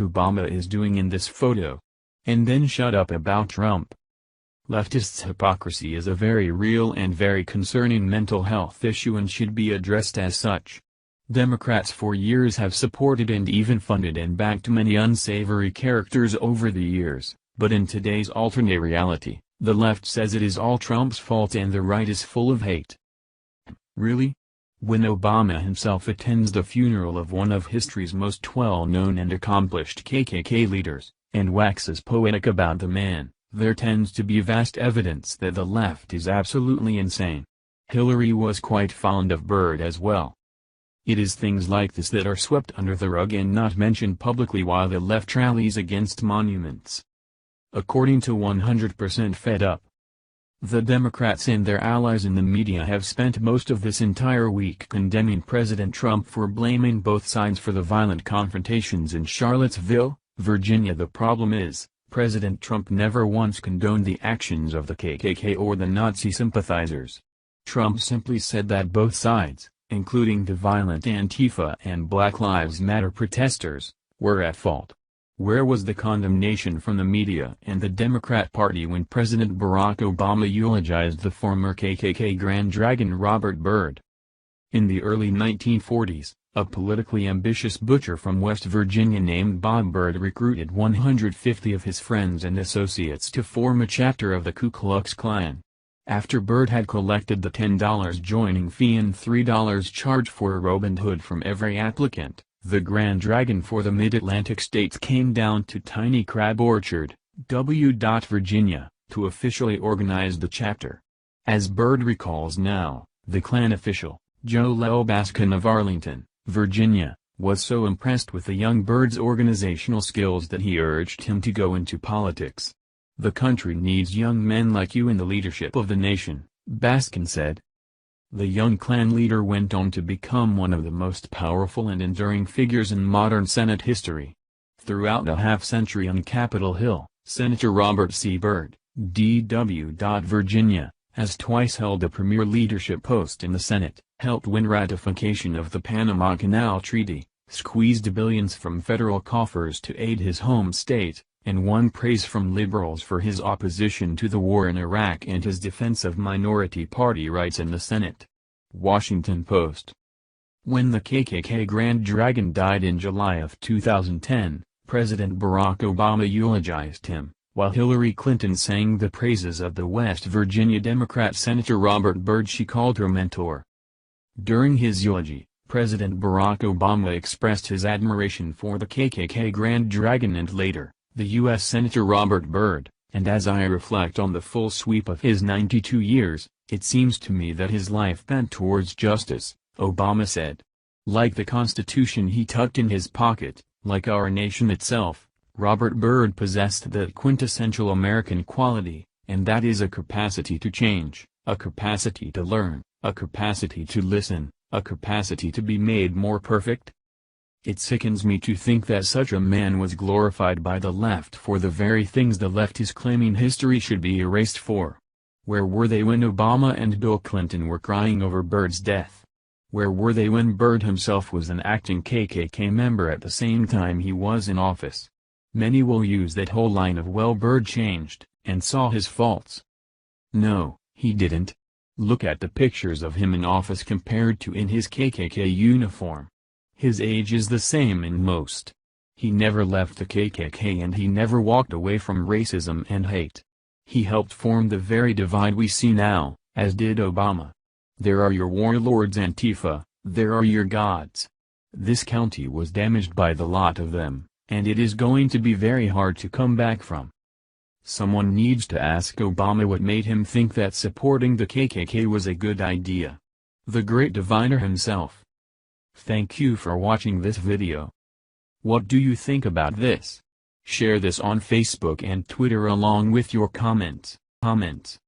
Obama is doing in this photo. And then shut up about Trump. Leftists' hypocrisy is a very real and very concerning mental health issue and should be addressed as such. Democrats for years have supported and even funded and backed many unsavory characters over the years, but in today's alternate reality, the left says it is all Trump's fault and the right is full of hate. Really? When Obama himself attends the funeral of one of history's most well-known and accomplished KKK leaders, and waxes poetic about the man, there tends to be vast evidence that the left is absolutely insane. Hillary was quite fond of Byrd as well. It is things like this that are swept under the rug and not mentioned publicly while the left rallies against monuments. According to 100% Fed Up, the Democrats and their allies in the media have spent most of this entire week condemning President Trump for blaming both sides for the violent confrontations in Charlottesville, Virginia. The problem is, President Trump never once condoned the actions of the KKK or the Nazi sympathizers. Trump simply said that both sides, including the violent Antifa and Black Lives Matter protesters, were at fault. Where was the condemnation from the media and the Democrat Party when President Barack Obama eulogized the former KKK Grand Dragon Robert Byrd? In the early 1940s, a politically ambitious butcher from West Virginia named Bob Byrd recruited 150 of his friends and associates to form a chapter of the Ku Klux Klan. After Byrd had collected the $10 joining fee and $3 charge for a robe and hood from every applicant, the Grand Dragon for the Mid-Atlantic states came down to Tiny Crab Orchard, Virginia, to officially organize the chapter. As Byrd recalls now, the Klan official, Joe Lel Baskin of Arlington, Virginia, was so impressed with the young Byrd's organizational skills that he urged him to go into politics. "The country needs young men like you in the leadership of the nation," Baskin said. The young Klan leader went on to become one of the most powerful and enduring figures in modern Senate history. Throughout a half-century on Capitol Hill, Senator Robert C. Byrd, D.W. Virginia, has twice held a premier leadership post in the Senate, helped win ratification of the Panama Canal Treaty, squeezed billions from federal coffers to aid his home state, and won praise from liberals for his opposition to the war in Iraq and his defense of minority party rights in the Senate. Washington Post. When the KKK Grand Dragon died in July of 2010, President Barack Obama eulogized him, while Hillary Clinton sang the praises of the West Virginia Democrat Senator Robert Byrd she called her mentor. During his eulogy, President Barack Obama expressed his admiration for the KKK Grand Dragon and later, the U.S. Senator Robert Byrd, and as I reflect on the full sweep of his 92 years, it seems to me that his life bent towards justice, Obama said. Like the Constitution he tucked in his pocket, like our nation itself, Robert Byrd possessed that quintessential American quality, and that is a capacity to change, a capacity to learn, a capacity to listen, a capacity to be made more perfect. It sickens me to think that such a man was glorified by the left for the very things the left is claiming history should be erased for. Where were they when Obama and Bill Clinton were crying over Byrd's death? Where were they when Byrd himself was an acting KKK member at the same time he was in office? Many will use that whole line of "well, Byrd changed, and saw his faults." No, he didn't. Look at the pictures of him in office compared to in his KKK uniform. His age is the same in most. He never left the KKK and he never walked away from racism and hate. He helped form the very divide we see now, as did Obama. There are your warlords Antifa, there are your gods. This county was damaged by the lot of them, and it is going to be very hard to come back from. Someone needs to ask Obama what made him think that supporting the KKK was a good idea. The great divider himself. Thank you for watching this video. What do you think about this? Share this on Facebook and Twitter along with your comments.